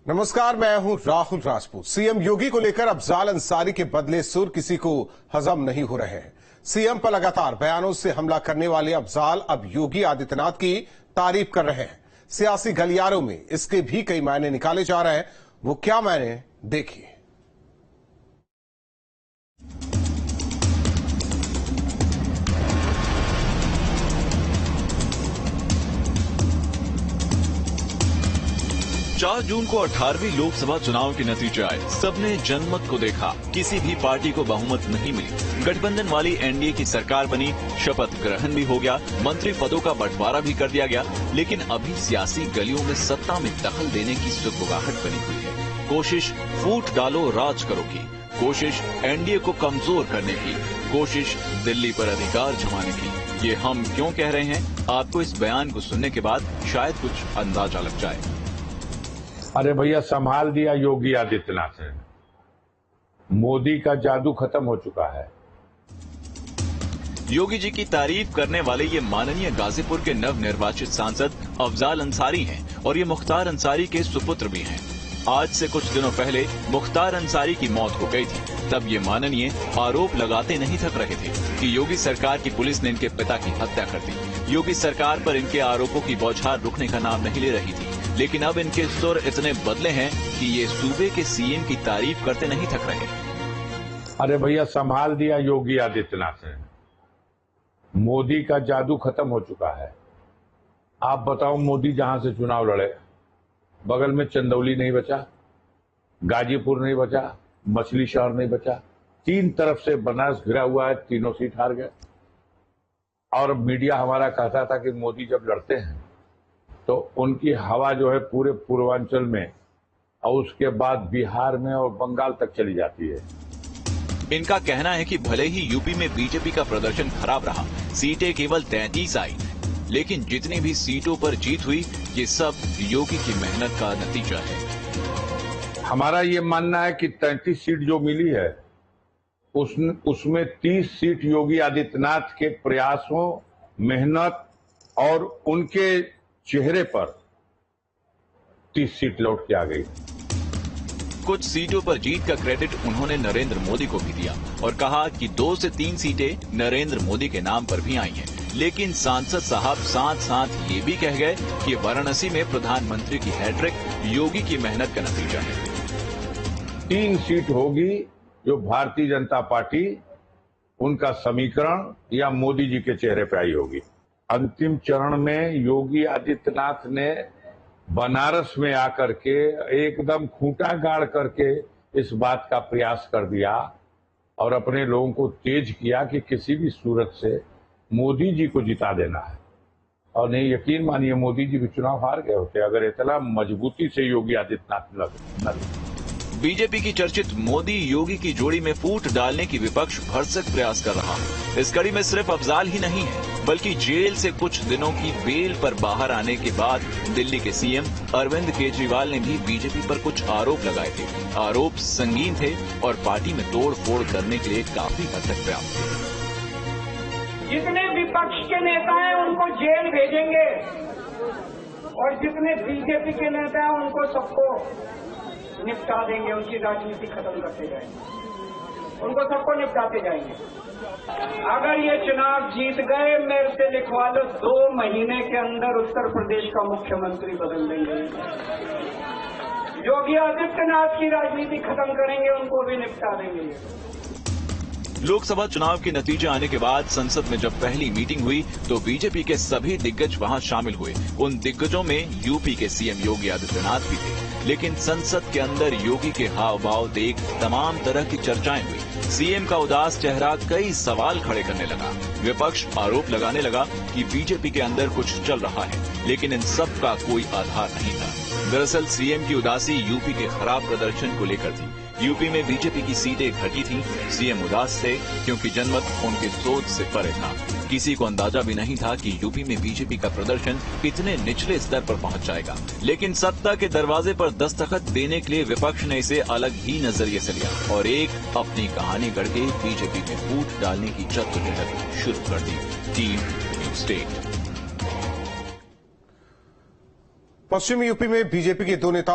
नमस्कार, मैं हूं राहुल राजपूत। सीएम योगी को लेकर अफजाल अंसारी के बदले सुर किसी को हजम नहीं हो रहे हैं। सीएम पर लगातार बयानों से हमला करने वाले अफजाल अब योगी आदित्यनाथ की तारीफ कर रहे हैं। सियासी गलियारों में इसके भी कई मायने निकाले जा रहे हैं। वो क्या मायने, देखिए। चार जून को 18वीं लोकसभा चुनाव के नतीजे आए। सबने जनमत को देखा। किसी भी पार्टी को बहुमत नहीं मिली। गठबंधन वाली एनडीए की सरकार बनी, शपथ ग्रहण भी हो गया, मंत्री पदों का बंटवारा भी कर दिया गया। लेकिन अभी सियासी गलियों में सत्ता में दखल देने की सुगबुगाहट बनी हुई है। कोशिश फूट डालो राज करो की, कोशिश एनडीए को कमजोर करने की, कोशिश दिल्ली पर अधिकार जमाने की। ये हम क्यों कह रहे हैं, आपको इस बयान को सुनने के बाद शायद कुछ अंदाजा लग जाए। अरे भैया, संभाल दिया योगी आदित्यनाथ ने। मोदी का जादू खत्म हो चुका है। योगी जी की तारीफ करने वाले ये माननीय गाजीपुर के नव निर्वाचित सांसद अफजाल अंसारी हैं और ये मुख्तार अंसारी के सुपुत्र भी हैं। आज से कुछ दिनों पहले मुख्तार अंसारी की मौत हो गई थी। तब ये माननीय आरोप लगाते नहीं थक रहे थे कि योगी सरकार की पुलिस ने इनके पिता की हत्या कर दी। योगी सरकार पर इनके आरोपों की बौछार रुकने का नाम नहीं ले रही थी। लेकिन अब इनके सुर इतने बदले हैं कि ये सूबे के सीएम की तारीफ करते नहीं थक रहे। अरे भैया, संभाल दिया योगी आदित्यनाथ ने। मोदी का जादू खत्म हो चुका है। आप बताओ, मोदी जहां से चुनाव लड़े, बगल में चंदौली नहीं बचा, गाजीपुर नहीं बचा, मछली शहर नहीं बचा, तीन तरफ से बनारस घिरा हुआ है, तीनों सीट हार गए। और मीडिया हमारा कहता था कि मोदी जब लड़ते हैं तो उनकी हवा जो है पूरे पूर्वांचल में और उसके बाद बिहार में और बंगाल तक चली जाती है। इनका कहना है कि भले ही यूपी में बीजेपी का प्रदर्शन खराब रहा, सीटें केवल 33 आई, लेकिन जितनी भी सीटों पर जीत हुई, ये सब योगी की मेहनत का नतीजा है। हमारा ये मानना है कि 33 सीट जो मिली है उसमें 30 सीट योगी आदित्यनाथ के प्रयासों, मेहनत और उनके चेहरे पर 30 सीट लौट के आ गई। कुछ सीटों पर जीत का क्रेडिट उन्होंने नरेंद्र मोदी को भी दिया और कहा कि 2 से 3 सीटें नरेंद्र मोदी के नाम पर भी आई हैं। लेकिन सांसद साहब साथ साथ ये भी कह गए कि वाराणसी में प्रधानमंत्री की हैट्रिक योगी की मेहनत का नतीजा है। 3 सीट होगी जो भारतीय जनता पार्टी, उनका समीकरण या मोदी जी के चेहरे पे आई होगी। अंतिम चरण में योगी आदित्यनाथ ने बनारस में आकर के एकदम खूंटा गाड़ करके इस बात का प्रयास कर दिया और अपने लोगों को तेज किया कि किसी भी सूरत से मोदी जी को जिता देना है। और नहीं, यकीन मानिए, मोदी जी भी चुनाव हार गए होते अगर इतना मजबूती से योगी आदित्यनाथ न। बीजेपी की चर्चित मोदी योगी की जोड़ी में फूट डालने की विपक्ष भरसक प्रयास कर रहा है। इस कड़ी में सिर्फ अफजाल ही नहीं है, बल्कि जेल से कुछ दिनों की बेल पर बाहर आने के बाद दिल्ली के सीएम अरविंद केजरीवाल ने भी बीजेपी पर कुछ आरोप लगाए थे। आरोप संगीन थे और पार्टी में तोड़ फोड़ करने के लिए काफी हद तक पर्याप्त थे। जितने विपक्ष के नेता हैं उनको जेल भेजेंगे और जितने बीजेपी के नेता हैं उनको सबको निपटा देंगे, उनकी राजनीति खत्म करते जाएंगे, उनको सबको निपटाते जाएंगे। अगर ये चुनाव जीत गए, मेरे से लिखवा लो, 2 महीने के अंदर उत्तर प्रदेश का मुख्यमंत्री बदल देंगे। योगी आदित्यनाथ की राजनीति खत्म करेंगे, उनको भी निपटा देंगे। लोकसभा चुनाव के नतीजे आने के बाद संसद में जब पहली मीटिंग हुई तो बीजेपी के सभी दिग्गज वहां शामिल हुए। उन दिग्गजों में यूपी के सीएम योगी आदित्यनाथ भी थे। लेकिन संसद के अंदर योगी के हाव भाव देख तमाम तरह की चर्चाएं हुई। सीएम का उदास चेहरा कई सवाल खड़े करने लगा। विपक्ष आरोप लगाने लगा कि बीजेपी के अंदर कुछ चल रहा है, लेकिन इन सब का कोई आधार नहीं था। दरअसल सीएम की उदासी यूपी के खराब प्रदर्शन को लेकर थी। यूपी में बीजेपी की सीटें घटी थीं। सीएम उदास थे क्योंकि जनमत उनकी सोच से परे था। किसी को अंदाजा भी नहीं था कि यूपी में बीजेपी का प्रदर्शन इतने निचले स्तर पर पहुंच जाएगा। लेकिन सत्ता के दरवाजे पर दस्तखत देने के लिए विपक्ष ने इसे अलग ही नजरिए से लिया और एक अपनी कहानी गढ़ के बीजेपी में फूट डालने की जद्दोजहद शुरू कर दी। Team new state. पश्चिमी यूपी में बीजेपी के 2 नेताओं